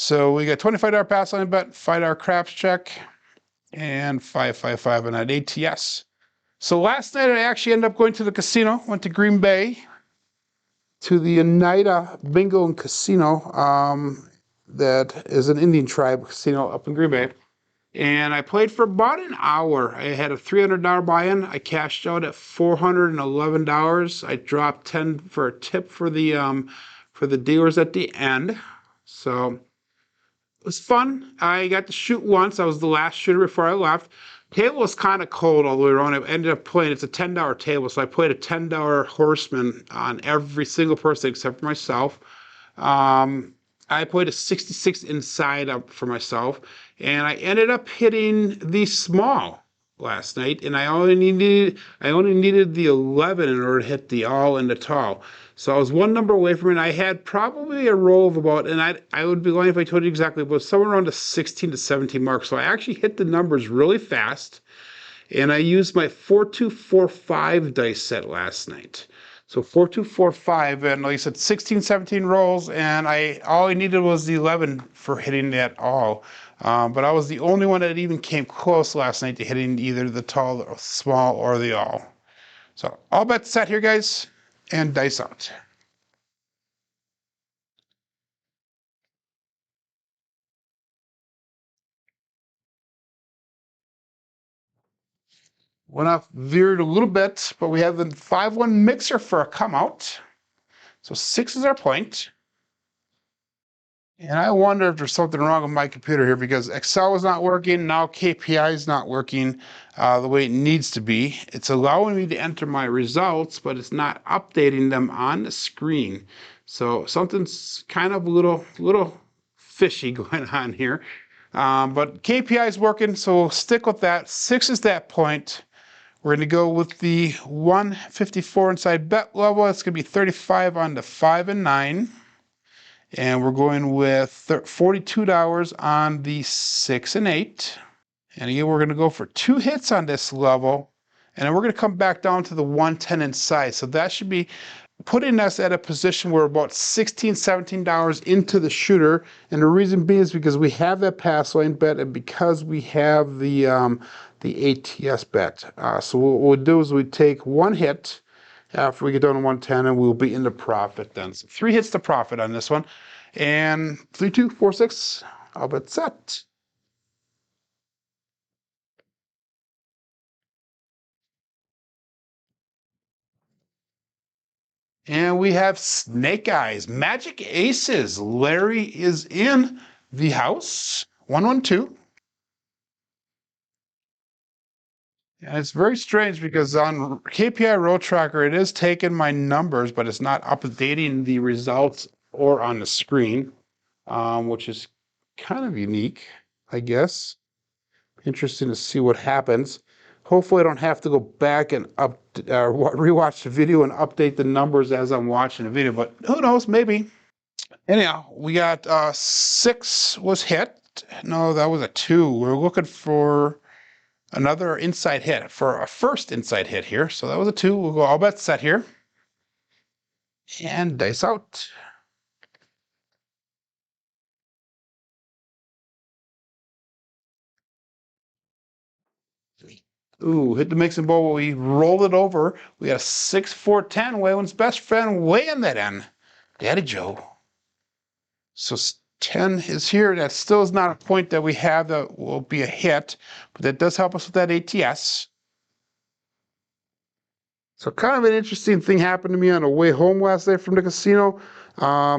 So we got $25 pass line bet, $5 craps check, and 555 on that ATS. So last night I actually ended up going to the casino, went to Green Bay, to the Oneida Bingo and Casino, that is an Indian tribe casino up in Green Bay. And I played for about an hour. I had a $300 buy-in. I cashed out at $411. I dropped 10 for a tip for the dealers at the end. So it was fun. I got to shoot once. I was the last shooter before I left. Table was kind of cold all the way around. I ended up playing, it's a $10 table, so I played a $10 horseman on every single person except for myself. I played a 66 inside up for myself, and I ended up hitting the small last night, and I only needed the 11 in order to hit the all and the tall. So I was one number away from it. I had probably a roll of about, and I would be lying if I told you exactly, but somewhere around the 16 to 17 mark. So I actually hit the numbers really fast, and I used my 4245 dice set last night. So 4245, and like I said, 16, 17 rolls, and all I needed was the 11 for hitting that all. But I was the only one that even came close last night to hitting either the tall, or small, or the all. So all bets set here, guys, and dice out. Went off, veered a little bit, but we have the 5-1 mixer for a come out. So 6 is our point. And I wonder if there's something wrong with my computer here, because Excel is not working. Now KPI is not working the way it needs to be. It's allowing me to enter my results, but it's not updating them on the screen. So something's kind of a little fishy going on here. But KPI is working, so we'll stick with that. 6 is that point. We're going to go with the 154 inside bet level. It's going to be 35 on the 5 and 9. And we're going with $42 on the 6 and 8. And again, we're going to go for 2 hits on this level. And then we're going to come back down to the 110 inside. So that should be putting us at a position where we're about $16, $17 into the shooter. And the reason being is because we have that pass line bet and because we have the ATS bet. So what we'll do is we take 1 hit after we get down to 110, and we'll be in the profit then. So 3 hits to profit on this one. And 3, 2, 4, 6, all bet set. And we have Snake Eyes, Magic Aces. Larry is in the house, 112. And it's very strange because on KPI Roll Tracker, it is taking my numbers, but it's not updating the results or on the screen, which is kind of unique, I guess. Interesting to see what happens. Hopefully I don't have to go back and rewatch the video and update the numbers as I'm watching the video, but who knows, maybe. Anyhow, we got 6 was hit. No, that was a 2. We're looking for another inside hit for a first inside hit here. So that was a 2. We'll go all bets set here. And dice out. Ooh, hit the mixing bowl. We rolled it over. We got a 6, 4, 10. Waylon's best friend way in that end. Daddy Joe. So 10 is here. That still is not a point that we have that will be a hit, but that does help us with that ATS. So kind of an interesting thing happened to me on the way home last night from the casino. I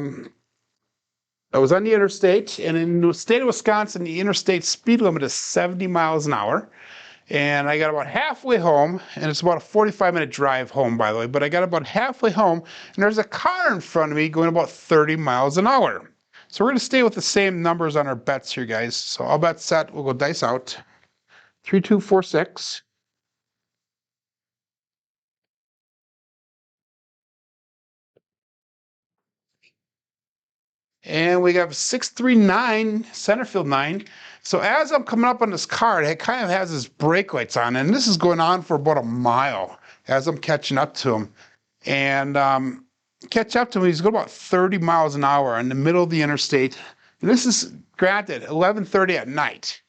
was on the interstate, and in the state of Wisconsin, the interstate speed limit is 70 miles an hour. And I got about halfway home, and it's about a 45-minute drive home, by the way, but I got about halfway home, and there's a car in front of me going about 30 miles an hour. So we're going to stay with the same numbers on our bets here, guys. So all bets set. We'll go dice out. 3, 2, 4, 6. And we got 639, center field 9. So as I'm coming up on this card, it kind of has his brake lights on, and this is going on for about a mile as I'm catching up to him. And catch up to him, he's going about 30 miles an hour in the middle of the interstate, And this is granted 11:30 at night.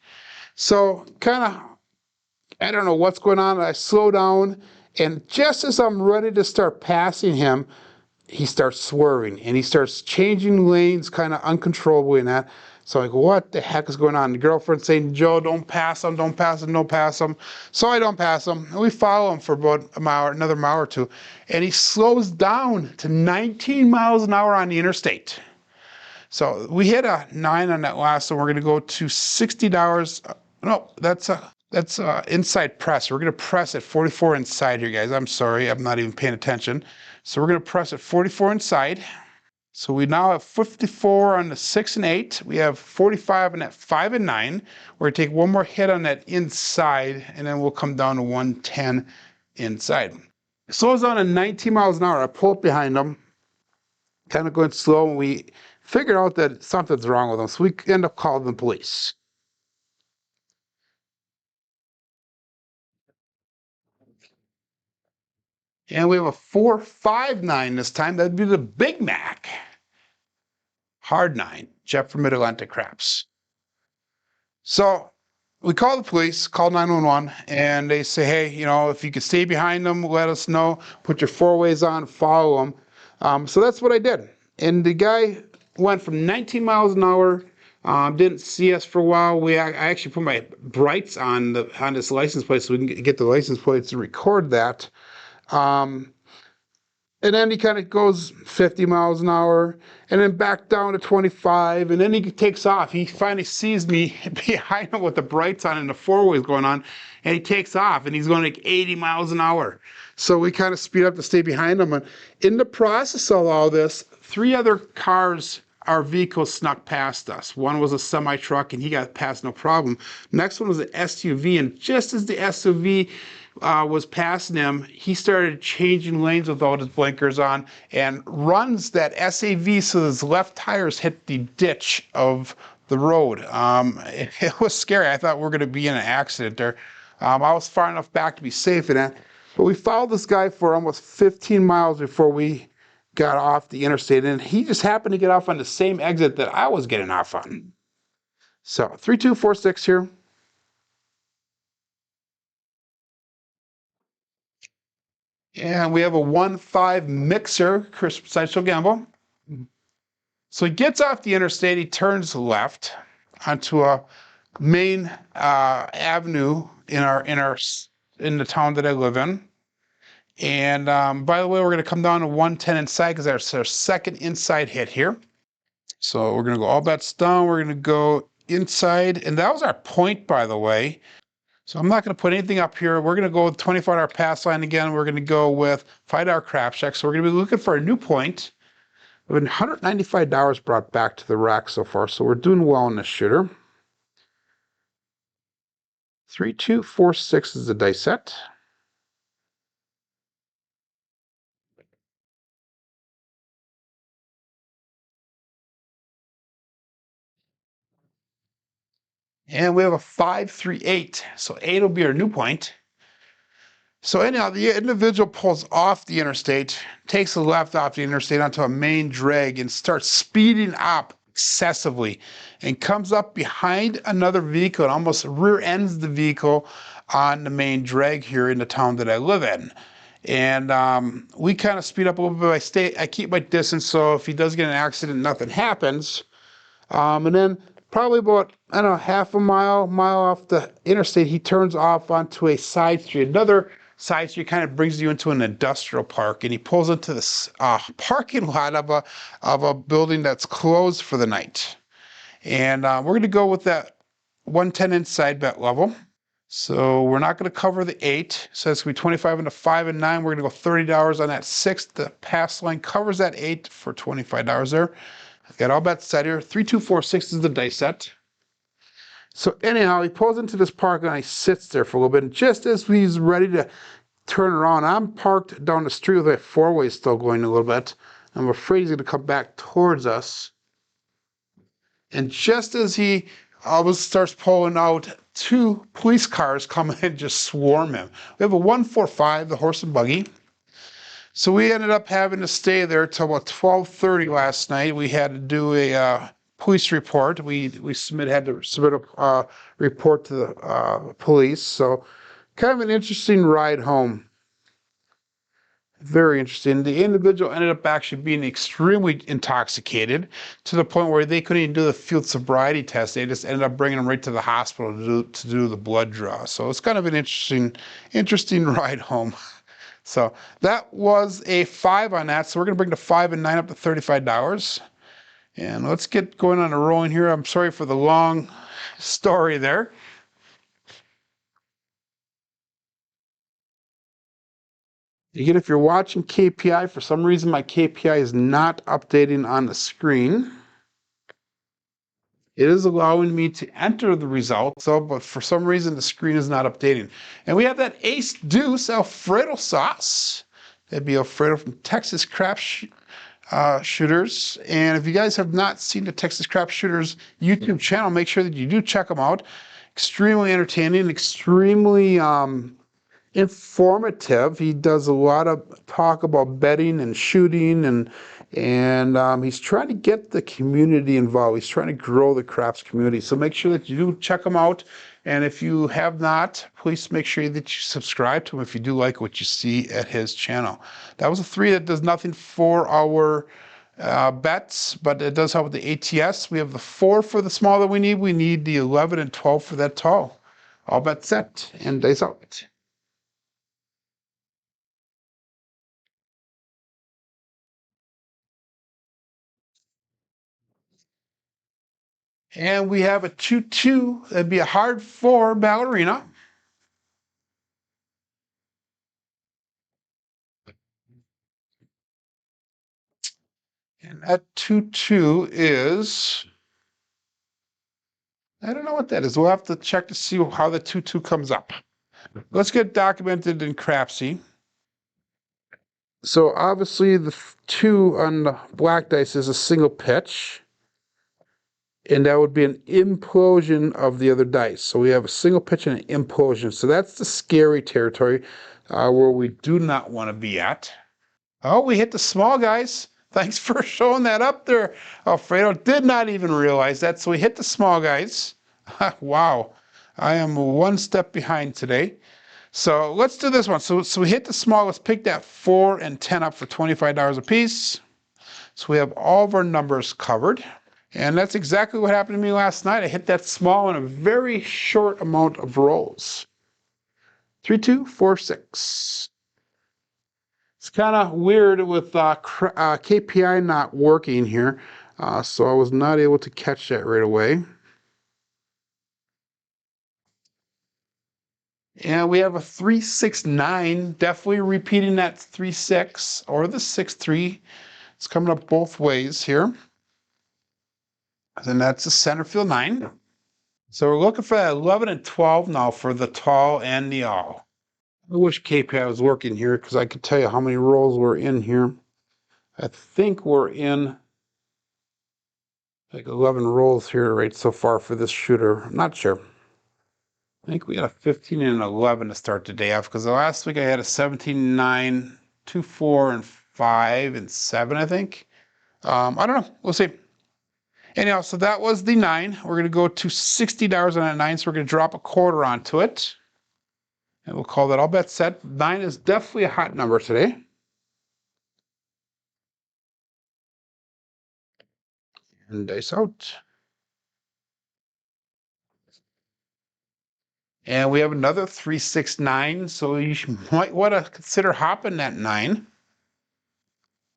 So kind of, I don't know what's going on. I slow down, and just as I'm ready to start passing him, he starts swerving and he starts changing lanes kind of uncontrollably and that. So I'm like, what the heck is going on? The girlfriend's saying, Joe, don't pass him, don't pass him, don't pass him. So I don't pass him. And we follow him for about a mile, another mile or two. And he slows down to 19 miles an hour on the interstate. So we hit a 9 on that last one. We're going to go to $60. No, that's inside press. We're going to press at 44 inside here, guys. I'm sorry. I'm not even paying attention. So we're going to press at 44 inside. So we now have 54 on the 6 and 8. We have 45 on that 5 and 9. We're going to take one more hit on that inside, and then we'll come down to 110 inside. It slows down to 19 miles an hour. I pull up behind them, kind of going slow, and we figured out that something's wrong with them. So we end up calling the police. And we have a 459 this time. That'd be the Big Mac. Hard 9, Jet for Mid-Atlantic Craps. So we call the police, call 911, and they say, hey, you know, if you could stay behind them, let us know. Put your four-ways on, follow them. So that's what I did. And the guy went from 19 miles an hour, didn't see us for a while. I actually put my brights on this license plate so we can get the license plates to record that. And then he kind of goes 50 miles an hour and then back down to 25. And then he takes off. He finally sees me behind him with the brights on and the four-ways going on. And he takes off and he's going like 80 miles an hour. So we kind of speed up to stay behind him. And in the process of all this, 3 other cars, our vehicles snuck past us. One was a semi-truck and he got past no problem. Next one was an SUV. And just as the SUV was passing him, he started changing lanes without his blinkers on and runs that SAV so his left tires hit the ditch of the road. It was scary. I thought we were going to be in an accident there. I was far enough back to be safe in it. But we followed this guy for almost 15 miles before we got off the interstate, and he just happened to get off on the same exit that I was getting off on. So 3246 here. And we have a 1.5 mixer, Chris Sideshow Gamble. So he gets off the interstate, he turns left onto a main avenue in the town that I live in. And by the way, we're going to come down to 110 inside because that's our second inside hit here. So we're going to go all bets down. We're going to go inside. And that was our point, by the way. So I'm not going to put anything up here. We're going to go with 24-hour pass line again. We're going to go with 5-hour crap check. So we're going to be looking for a new point. We've been $195 brought back to the rack so far. So we're doing well in this shooter. 3246 is the dice set. And we have a 538. So 8 will be our new point. So anyhow, the individual pulls off the interstate, takes a left off the interstate onto a main drag and starts speeding up excessively and comes up behind another vehicle and almost rear ends the vehicle on the main drag here in the town that I live in. And we kind of speed up a little bit. I keep my distance, so if he does get an accident, nothing happens. And then probably about, I don't know, half a mile off the interstate, he turns off onto a side street. Another side street kind of brings you into an industrial park, and he pulls into this parking lot of a building that's closed for the night. And we're going to go with that 110 inside bet level. So we're not going to cover the 8. So it's going to be 25 into 5 and 9. We're going to go $30 on that 6. The pass line covers that 8 for $25 there. I've got all bets set here. 3246 is the dice set. So anyhow, he pulls into this park and he sits there for a little bit. And just as he's ready to turn around, I'm parked down the street with my four-way still going a little bit. I'm afraid he's going to come back towards us. And just as he starts pulling out, 2 police cars come in and just swarm him. We have a 145, the horse and buggy. So we ended up having to stay there till about 12:30 last night. We had to do a police report. We had to submit a report to the police. So kind of an interesting ride home. Very interesting. The individual ended up actually being extremely intoxicated to the point where they couldn't even do the field sobriety test. They just ended up bringing him right to the hospital to do the blood draw. So it's kind of an interesting ride home. So that was a 5 on that. So we're going to bring the 5 and 9 up to $35. And let's get going on a rolling here. I'm sorry for the long story there. Again, if you're watching KPI, for some reason my KPI is not updating on the screen. It is allowing me to enter the results, though, but for some reason the screen is not updating. And we have that Ace Deuce Alfredo sauce. That'd be Alfredo from Texas Craft Shooters. And if you guys have not seen the Texas Craft Shooters YouTube channel, make sure that you do check them out. Extremely entertaining, extremely informative. He does a lot of talk about betting and shooting, and he's trying to get the community involved. He's trying to grow the craps community. So make sure that you do check him out. And if you have not, please make sure that you subscribe to him if you do like what you see at his channel. That was a 3 that does nothing for our bets, but it does help with the ATS. We have the 4 for the small that we need. We need the 11 and 12 for that tall. All bets set and dice out. And we have a 2-2. That'd be a hard 4 ballerina. And that 2-2 is, I don't know what that is. We'll have to check to see how the 2-2 comes up. Let's get documented in Crapsy. So obviously the 2 on the black dice is a single pitch. And that would be an implosion of the other dice. So we have a single pitch and an implosion. So that's the scary territory where we do not want to be at. Oh, we hit the small guys. Thanks for showing that up there, Alfredo. Did not even realize that. So we hit the small guys. Wow. I am 1 step behind today. So let's do this one. So we hit the small. Let's pick that 4 and 10 up for $25 a piece. So we have all of our numbers covered. And that's exactly what happened to me last night. I hit that small in a very short amount of rolls. 3, 2, 4, 6. It's kind of weird with KPI not working here, so I was not able to catch that right away. And we have a 3, 6, 9, definitely repeating that 3, 6 or the 6, 3. It's coming up both ways here. And that's a center field 9. So we're looking for that 11 and 12 now for the tall and the all. I wish KPI was working here because I could tell you how many rolls we're in here. I think we're in like 11 rolls here right so far for this shooter. I'm not sure. I think we got a 15 and an 11 to start the day off because the last week I had a 17, 9, 2, 4, and 5, and 7, I think. I don't know. We'll see. Anyhow, so that was the 9. We're going to go to $60 on that 9, so we're going to drop a quarter onto it. And we'll call that all bets set. 9 is definitely a hot number today. And dice out. And we have another 3, 6, 9, so you might want to consider hopping that 9.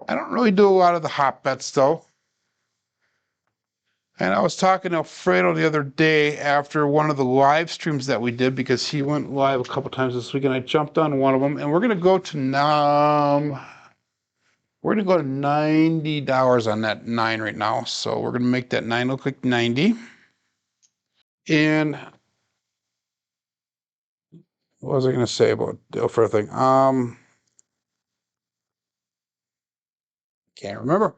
I don't really do a lot of the hop bets, though. And I was talking to Alfredo the other day after one of the live streams that we did because he went live a couple times this week, and I jumped on one of them. And we're going to go to $90 on that 9 right now. So we're going to make that 9 look like 90. And what was I going to say about the Alfredo thing? Can't remember.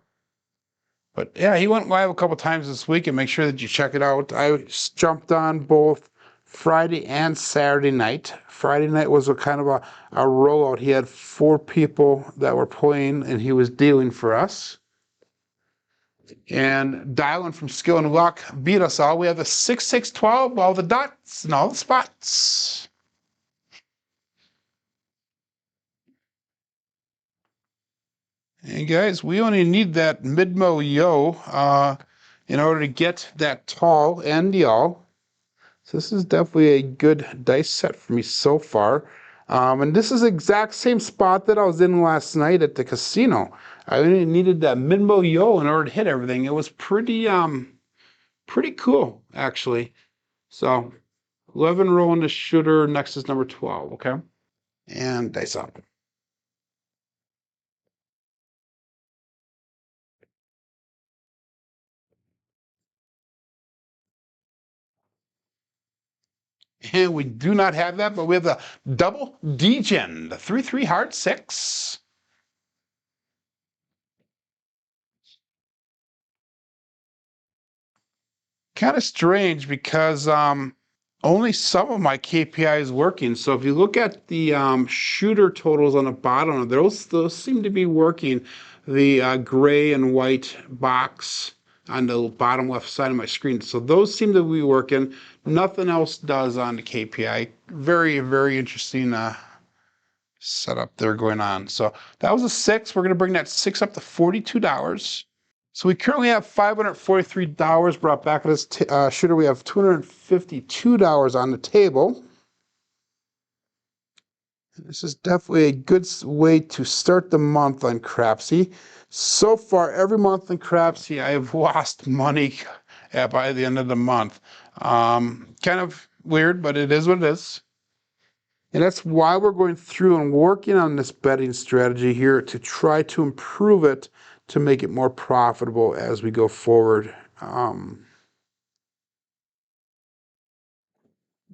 But yeah, he went live a couple times this week, and make sure that you check it out. I jumped on both Friday and Saturday night. Friday night was a kind of a rollout. He had 4 people that were playing, and he was dealing for us. And dialing from skill and luck beat us all. We have the 6, 6, 12, all the dots and all the spots. And guys, we only need that mid-mo yo in order to get that tall and y'all. So this is definitely a good dice set for me so far. And this is the exact same spot that I was in last night at the casino. I only needed that mid-mo yo in order to hit everything. It was pretty cool, actually. So 11 rolling the shooter, next is number 12, okay? And dice up. And we do not have that, but we have the double degen, the 3-3 heart 6. Kind of strange because only some of my KPI is working. So if you look at the shooter totals on the bottom, those seem to be working. The gray and white box on the bottom left side of my screen. So those seem to be working. Nothing else does on the KPI. Very, very interesting setup there going on. So that was a 6. We're going to bring that 6 up to $42. So we currently have $543 brought back at this shooter. We have $252 on the table. This is definitely a good way to start the month on Crapsy. So far, every month in Crapsy, I have lost money by the end of the month. Kind of weird, but it is what it is. And that's why we're going through and working on this betting strategy here to try to improve it to make it more profitable as we go forward.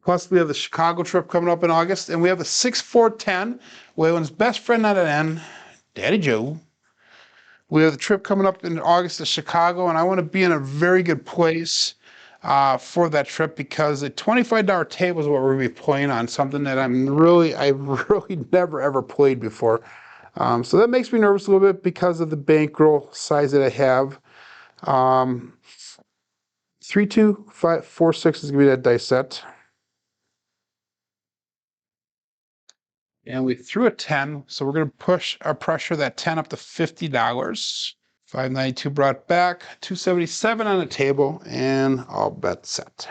Plus, we have the Chicago trip coming up in August, and we have the 6-4-10, Waylon's best friend at an end, Daddy Joe. We have the trip coming up in August to Chicago, and I want to be in a very good place for that trip because a $25 table is what we're going to be playing on, something that I've really never ever played before. So that makes me nervous a little bit because of the bankroll size that I have. 3, 2, 5, 4, 6 is going to be that dice set. And we threw a 10, so we're going to push our pressure that 10 up to $50. 592 brought back, 277 on the table, and all bets set.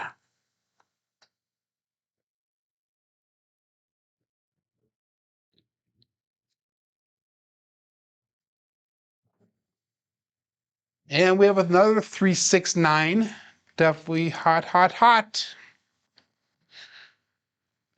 And we have another 369. Definitely hot, hot, hot.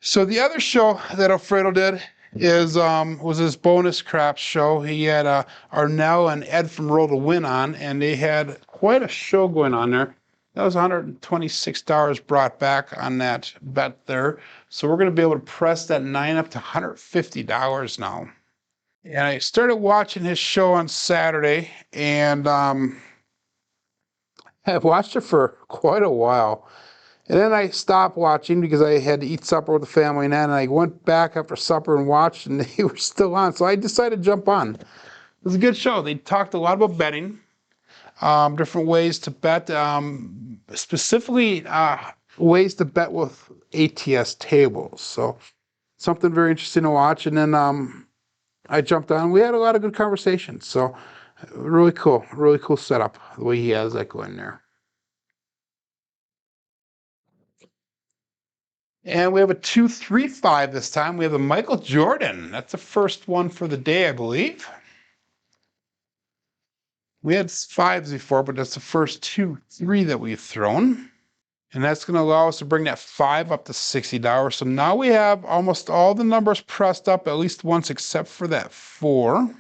So the other show that Alfredo did was his bonus craps show. He had Arnell and Ed from Roll to Win on, and they had quite a show going on there. That was $126 brought back on that bet there. So we're going to be able to press that 9 up to $150 now. And I started watching his show on Saturday, and I've watched it for quite a while. And then I stopped watching because I had to eat supper with the family, and then I went back after supper and watched, and they were still on. So I decided to jump on. It was a good show. They talked a lot about betting, different ways to bet, specifically ways to bet with ATS tables. So something very interesting to watch. And then I jumped on. We had a lot of good conversations. So really cool setup the way he has that going there. And we have a 2-3-5 this time. We have a Michael Jordan. That's the first one for the day, I believe. We had 5s before, but that's the first 2-3 that we've thrown. And that's going to allow us to bring that 5 up to $60. So now we have almost all the numbers pressed up at least once except for that 4.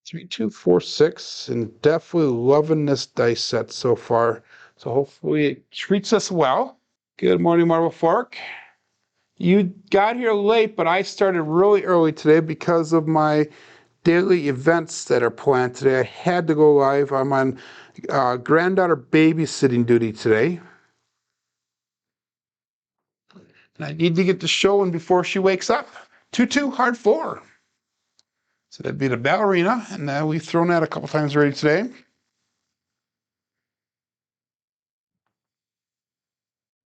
3, 2, 4, 6. And definitely loving this dice set so far. So hopefully it treats us well. Good morning, Marble Fork. You got here late, but I started really early today because of my daily events that are planned today. I had to go live. I'm on granddaughter babysitting duty today. And I need to get the show in before she wakes up. 2-2, hard 4. So that'd be the ballerina, and we've thrown that a couple times already today.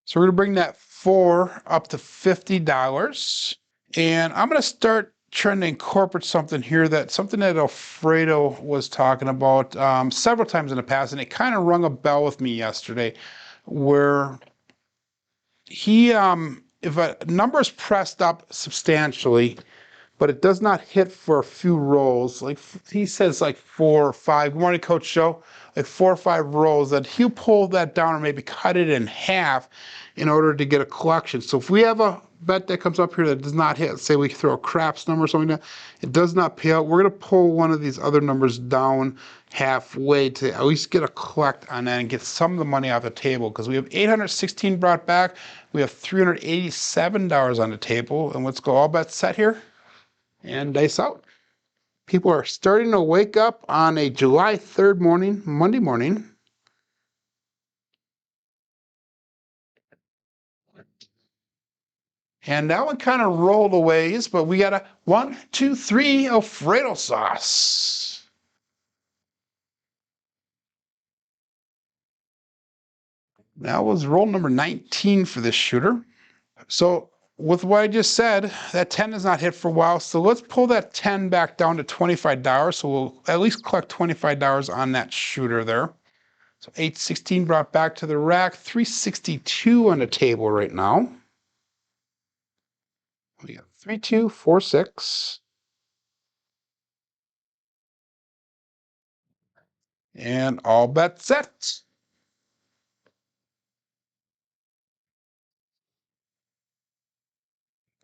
So we're gonna bring that 4 up to $50. And I'm gonna start trying to incorporate something here something that Alfredo was talking about several times in the past, and it kind of rung a bell with me yesterday, where he if a number is pressed up substantially, but it does not hit for a few rolls, like he says, like 4 or 5. Good morning, Coach Joe. Like 4 or 5 rolls, that he'll pull that down or maybe cut it in half in order to get a collection. So if we have a bet that comes up here that does not hit, say we throw a craps number or something like that, it does not pay out, we're going to pull one of these other numbers down halfway to at least get a collect on that and get some of the money off the table, because we have 816 brought back. We have $387 on the table, and let's go all bets set here and dice out. People are starting to wake up on a July 3rd morning, Monday morning. And that one kind of rolled a ways, but we got a 1, 2, 3 Alfredo sauce. That was roll number 19 for this shooter. So with what I just said, that 10 has not hit for a while. So let's pull that 10 back down to $25. So we'll at least collect $25 on that shooter there. So 816 brought back to the rack, 362 on the table right now. We got 3, 2, 4, 6. And all bets set.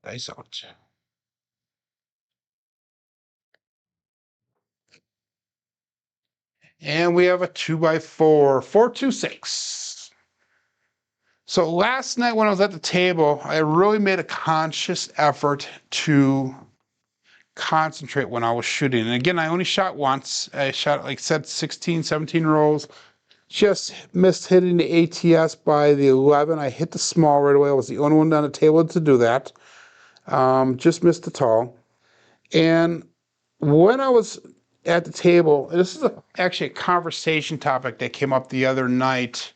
Dice out. And we have a 2x4, 4, 2, 6. So last night when I was at the table, I really made a conscious effort to concentrate when I was shooting. And again, I only shot once. I shot, like I said, 16, 17 rolls. Just missed hitting the ATS by the 11. I hit the small right away. I was the only one on the table to do that. Just missed the tall. And when I was at the table, this is actually a conversation topic that came up the other night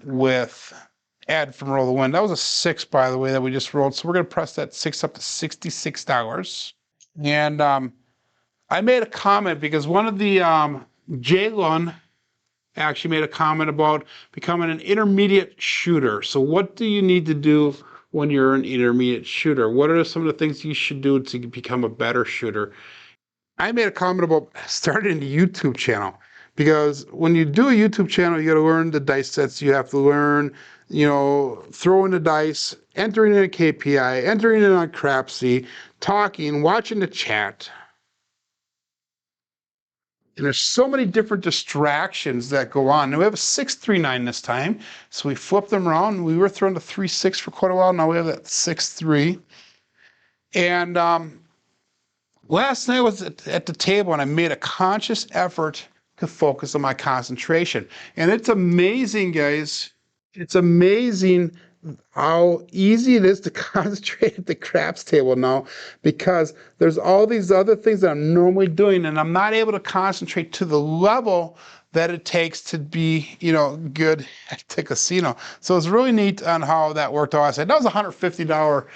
with Ed from Roll the Wind. That was a 6, by the way, that we just rolled. So we're going to press that 6 up to $66. And I made a comment because one of the Jalen actually made a comment about becoming an intermediate shooter. So what do you need to do when you're an intermediate shooter? What are some of the things you should do to become a better shooter? I made a comment about starting a YouTube channel, because when you do a YouTube channel, you got to learn the dice sets. You have to learn, throwing the dice, entering in a KPI, entering in on Crapsy, talking, watching the chat. And there's so many different distractions that go on. Now we have a 6-3-9 this time, so we flipped them around. We were throwing the 3-6 for quite a while. Now we have that 6-3. And last night I was at the table, and I made a conscious effort to focus on my concentration. And it's amazing, guys. It's amazing how easy it is to concentrate at the craps table now, because there's all these other things that I'm normally doing, and I'm not able to concentrate to the level that it takes to be, good at the casino. So it's really neat on how that worked out. I said that was a $150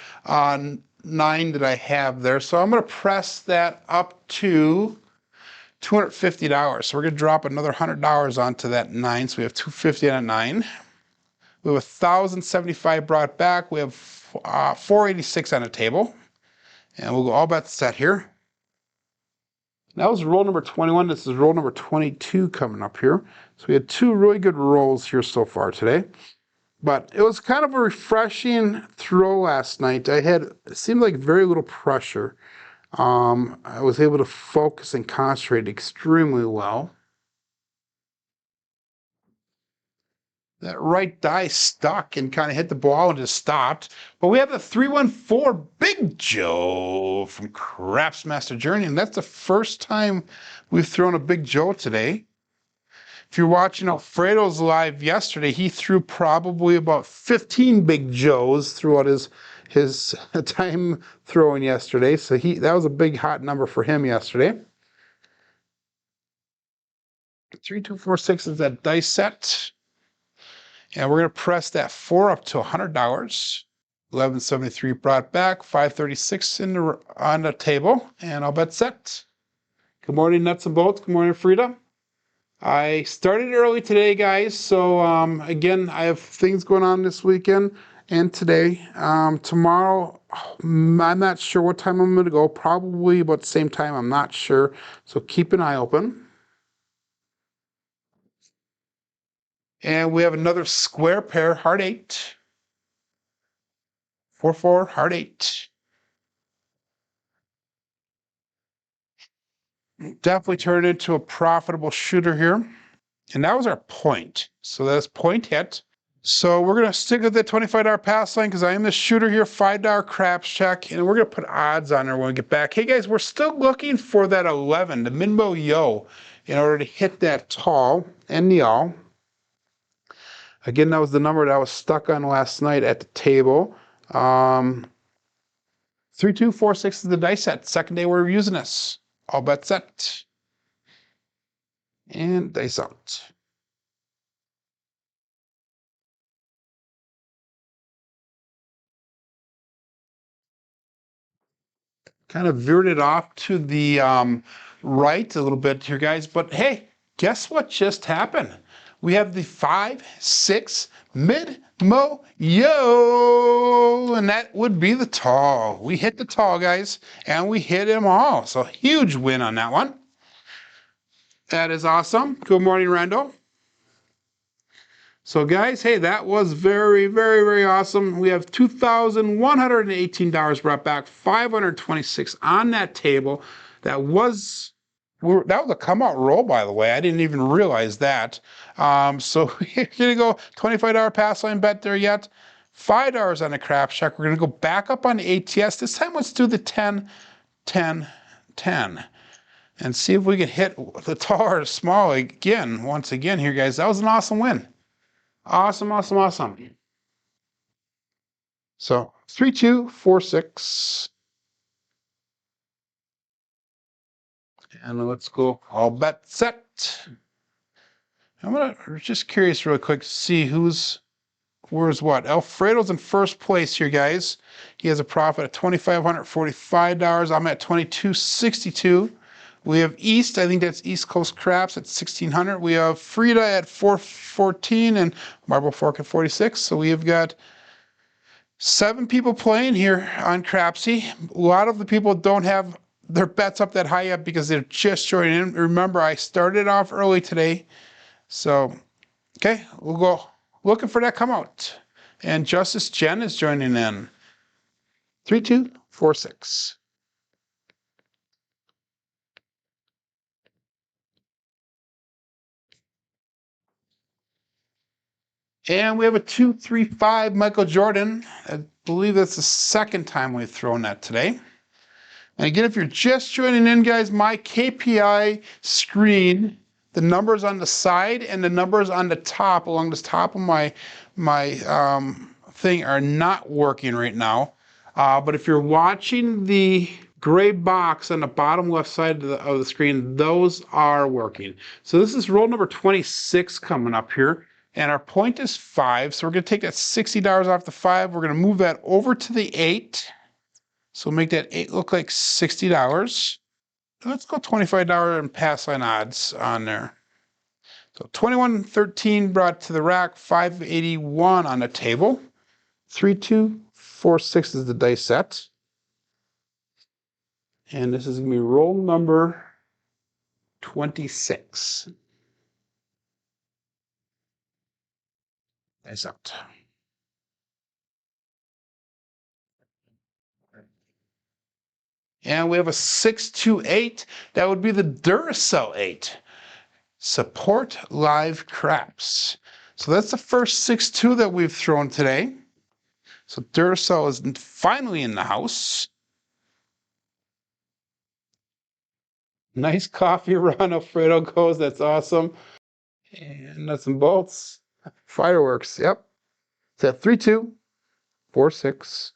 9 that I have there. So I'm going to press that up to $250. So we're going to drop another $100 onto that 9. So we have $250 on a 9. We have 1,075 brought back. We have 486 on the table. And we'll go all bets set here. That was roll number 21. This is roll number 22 coming up here. So we had 2 really good rolls here so far today. But it was kind of a refreshing throw last night. It seemed like very little pressure. I was able to focus and concentrate extremely well. That right die stuck and kind of hit the ball and just stopped. But we have the 314 Big Joe from Craftsmaster Journey, and that's the first time we've thrown a Big Joe today. If you're watching Alfredo's live yesterday, he threw probably about 15 Big Joes throughout his his time throwing yesterday. So that was a big hot number for him yesterday. 3246 is that dice set. And we're going to press that 4 up to $100. 1173 brought back, 536 on the table, and I'll bet set. Good morning, Nuts and Bolts. Good morning, Frida. I started early today, guys. So again, I have things going on this weekend and today. Tomorrow, I'm not sure what time I'm going to go. Probably about the same time. I'm not sure. So keep an eye open. And we have another square pair, heart 8. 4-4, heart 8. Definitely turned into a profitable shooter here. And that was our point. So that's point hit. So we're going to stick with the $25 pass line because I am the shooter here, $5 craps check, and we're going to put odds on there when we get back. Hey guys, we're still looking for that 11, the Minbo Yo, in order to hit that tall and the all. Again, that was the number that I was stuck on last night at the table. 3246 is the dice set. Second day we're using this. All bets set. And dice out. Kind of veered it off to the right a little bit here, guys. But hey, guess what just happened? We have the 5-6 mid-mo yo, and that would be the tall. We hit the tall, guys, and we hit them all. So huge win on that one. That is awesome. Good morning, Randall. So guys, hey, that was very, very, very awesome. We have $2,118 brought back, 526 on that table. That was a come out roll, by the way. I didn't even realize that. So we're gonna go $25 pass line bet there yet. $5 on the crap check. We're gonna go back up on the ATS. This time let's do the 10, 10, 10. And see if we can hit the tall or the small again, once again here, guys. That was an awesome win. Awesome, awesome, awesome. So 3246. And let's go all bet set. I'm just curious real quick to see where's what. Alfredo's in first place here, guys. He has a profit of $2,545. I'm at $2,262. We have East, I think that's East Coast Craps at $1,600. We have Frida at $414 and Marble Fork at $46. So we have got 7 people playing here on Crapsy. A lot of the people don't have their bets up that high yet because they're just joining in. Remember, I started off early today. So, okay, we'll go looking for that come out. And Justice Jen is joining in. 3246. And we have a 235 Michael Jordan. I believe that's the second time we've thrown that today. And again, if you're just joining in, guys, my KPI screen, the numbers on the side and the numbers on the top, along the top of my thing, are not working right now. But if you're watching the gray box on the bottom left side of the screen, those are working. So this is roll number 26 coming up here. And our point is 5, so we're going to take that $60 off the 5. We're going to move that over to the 8. So make that 8 look like $60. Let's go $25 and pass line odds on there. So 2113 brought to the rack, 581 on the table. 3246 is the dice set. And this is going to be roll number 26. Dice out. And we have a 628. That would be the Duracell 8. Support live craps. So that's the first 6-2 that we've thrown today. So Duracell is finally in the house. Nice coffee run, Alfredo goes. That's awesome. And nuts and bolts. Fireworks. Yep. It's at 3246.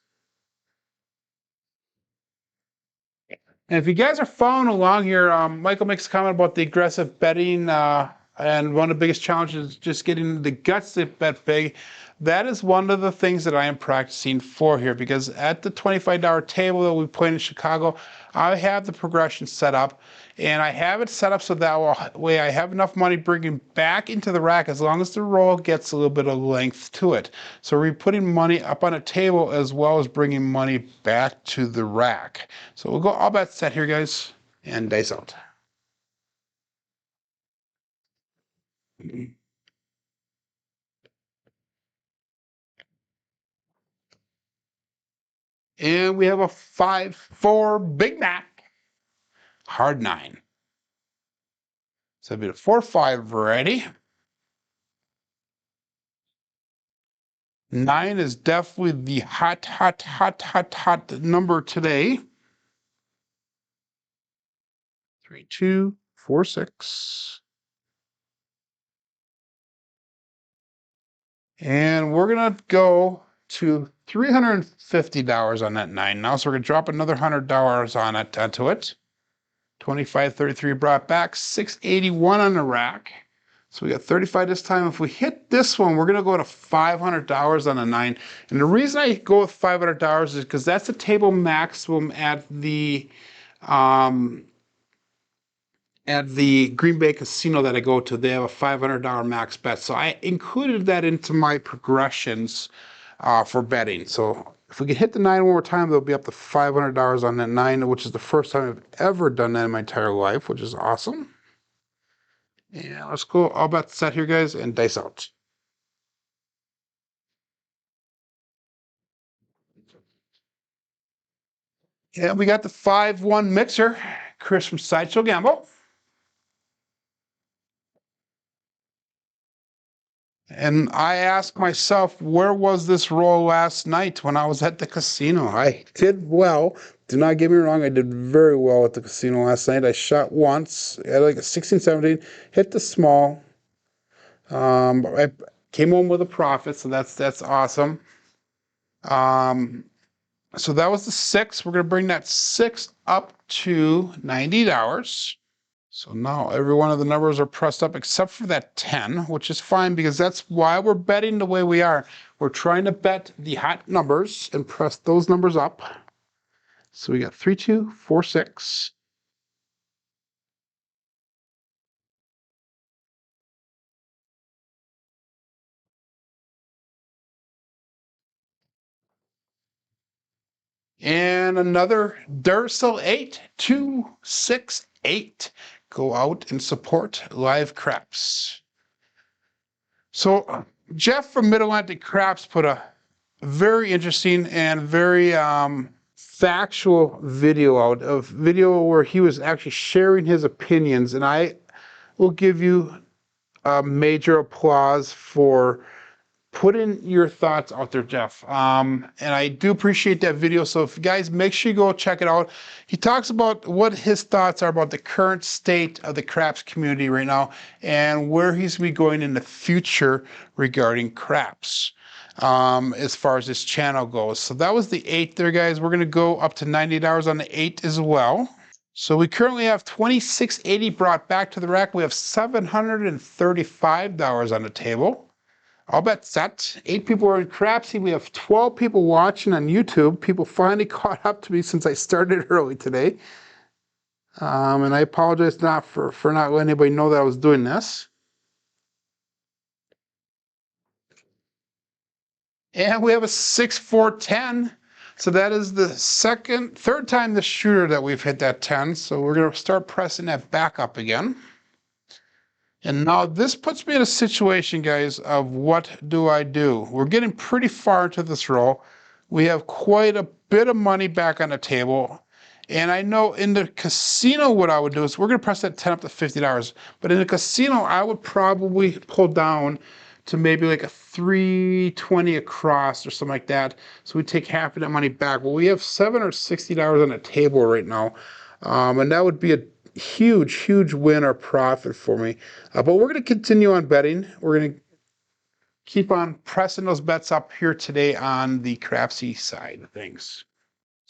And if you guys are following along here, Michael makes a comment about the aggressive betting, and one of the biggest challenges is just getting the guts to bet big. That is one of the things that I am practicing for here, because at the $25 table that we played in Chicago, I have the progression set up, and I have it set up so that way I have enough money bringing back into the rack as long as the roll gets a little bit of length to it. So we're putting money up on a table as well as bringing money back to the rack. So we'll go all bet set here, guys, and dice out. And we have a 5-4 Big Mac, hard 9. So it'll be a 4-5 variety. 9 is definitely the hot number today. 3, 2, 4, 6. And we're gonna go to $350 on that 9 now. So we're gonna drop another $100 on it onto it. 25.33 brought back, 681 on the rack. So we got 35 this time. If we hit this one, we're gonna go to $500 on a 9. And the reason I go with $500 is because that's the table maximum at the Green Bay Casino that I go to. They have a $500 max bet. So I included that into my progressions for betting. So if we can hit the 9 one more time, they'll be up to $500 on that 9, which is the first time I've ever done that in my entire life, which is awesome. And let's go all bet set here, guys, and dice out. Yeah, we got the 5-1 mixer, Chris from Sideshow Gamble. And I asked myself, where was this roll last night when I was at the casino? I did well. Do not get me wrong, I did very well at the casino last night. I shot once at like a 16, 17, hit the small. I came home with a profit, so that's awesome. So that was the 6. We're gonna bring that 6 up to $90. So now every one of the numbers are pressed up except for that 10, which is fine because that's why we're betting the way we are. We're trying to bet the hot numbers and press those numbers up. So we got 3, 2, 4, 6. And another Duracell 8, 2, 6, 8. Go out and support live craps. So Jeff from Mid-Atlantic Craps put a very interesting and very factual video out, of video where he was actually sharing his opinions, and I will give you a major applause for putting your thoughts out there, Jeff. And I do appreciate that video. So if you guys, make sure you go check it out. He talks about what his thoughts are about the current state of the craps community right now and where he's going to be going in the future regarding craps, as far as this channel goes. So that was the 8 there, guys. We're going to go up to $90 on the 8 as well. So we currently have $26.80 brought back to the rack. We have $735 on the table. All bet set. 8 people are in Crapsy. We have 12 people watching on YouTube. People finally caught up to me since I started early today. And I apologize not for not letting anybody know that I was doing this. And we have a 6-4-10. So that is the third time this shooter that we've hit that 10. So we're going to start pressing that back up again. And now this puts me in a situation, guys, of what do I do? We're getting pretty far into this roll. We have quite a bit of money back on the table. And I know in the casino what I would do is we're going to press that 10 up to $50. But in the casino, I would probably pull down to maybe like a 320 across or something like that. So we take half of that money back. Well, we have $7 or $60 on the table right now. And that would be a huge win or profit for me. But we're going to continue on betting. We're going to keep on pressing those bets up here today on the Crapsy side of things.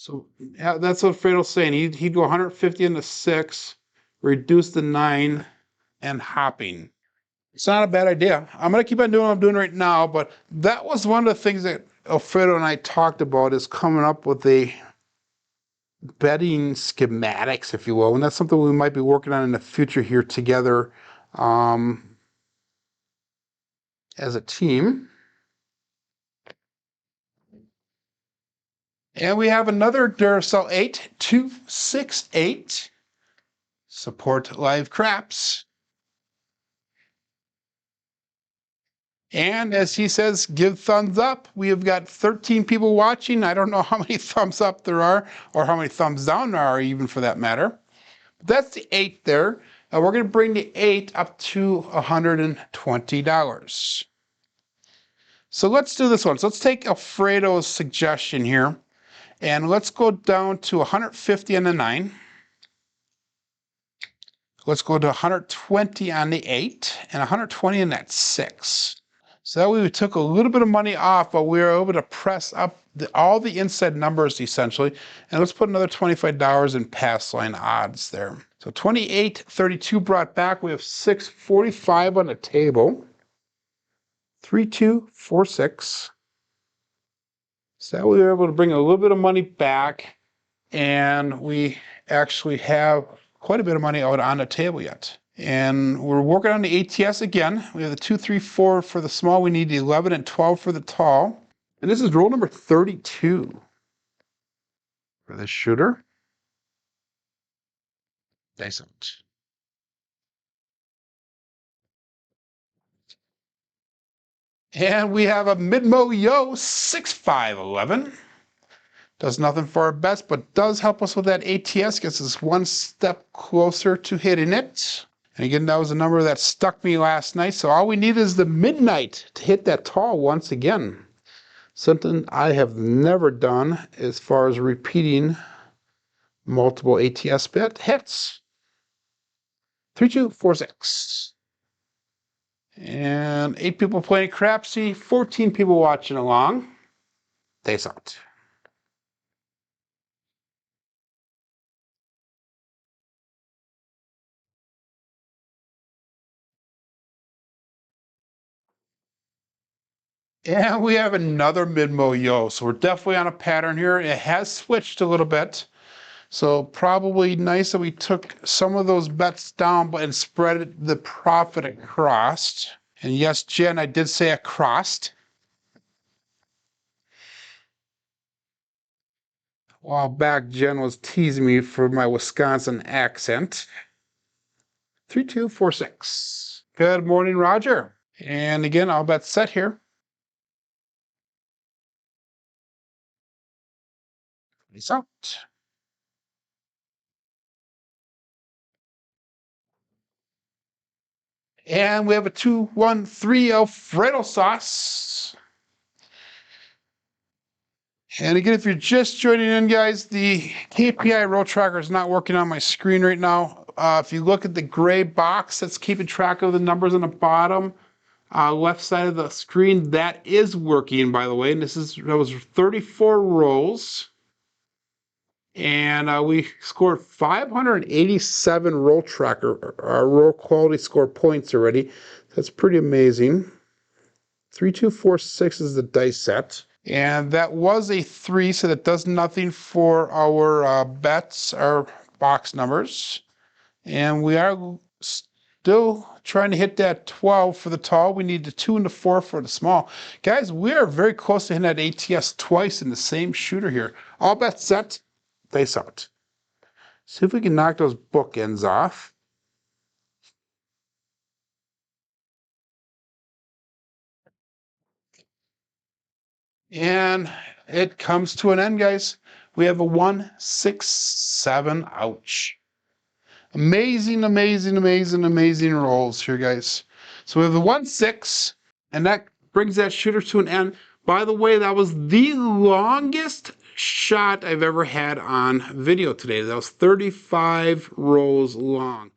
So yeah, that's what Fredo's saying. He'd go 150 into 6, reduce the 9, and hopping. It's not a bad idea. I'm going to keep on doing what I'm doing right now, but that was one of the things that Alfredo and I talked about, is coming up with a betting schematics, if you will. And that's something we might be working on in the future here together as a team. And we have another Duracell 8268. Support live craps. And as he says, give thumbs up. We have got 13 people watching. I don't know how many thumbs up there are, or how many thumbs down there are, even, for that matter. But that's the 8 there. We're going to bring the 8 up to $120. So let's do this one. So let's take Alfredo's suggestion here, and let's go down to 150 on the 9. Let's go to 120 on the 8 and 120 on that 6. So that way we took a little bit of money off, but we were able to press up all the inside numbers essentially. And let's put another $25 in pass line odds there. So 28.32 brought back. We have 6.45 on the table. 3.246. So that way we were able to bring a little bit of money back, and we actually have quite a bit of money out on the table yet. And we're working on the ATS again. We have the 2, 3, 4 for the small. We need the 11 and 12 for the tall. And this is roll number 32 for this shooter. Dice out. And we have a Midmo Yo 6511. Does nothing for our bets, but does help us with that ATS. Gets us one step closer to hitting it. And again, that was a number that stuck me last night. So all we need is the midnight to hit that tall once again. Something I have never done as far as repeating multiple ATS bet hits. 3-2-4-6. And 8 people playing Crapsy, 14 people watching along. Dice out. And we have another mid-mo yo. So we're definitely on a pattern here. It has switched a little bit. So probably nice that we took some of those bets down and spread the profit across. And yes, Jen, I did say across. A while back, Jen was teasing me for my Wisconsin accent. 3-2-4-6. Good morning, Roger. And again, I'll bet set here. Peace out. And we have a 2-1-3 Alfredo sauce. And again, if you're just joining in, guys, the KPI roll tracker is not working on my screen right now. If you look at the gray box that's keeping track of the numbers on the bottom left side of the screen, that is working, by the way. And that was 34 rolls. And we scored 587 roll tracker, roll quality score points already. That's pretty amazing. 3-2-4-6 is the dice set. And that was a 3, so that does nothing for our bets, our box numbers. And we are still trying to hit that 12 for the tall. We need the 2 and the 4 for the small. Guys, we are very close to hitting that ATS twice in the same shooter here. All bets set. Dice out. See if we can knock those bookends off. And it comes to an end, guys. We have a 1-6-7. Ouch. Amazing, amazing, amazing, amazing rolls here, guys. So we have the 1-6, and that brings that shooter to an end. By the way, that was the longest shot I've ever had on video today. That was 35 rolls long.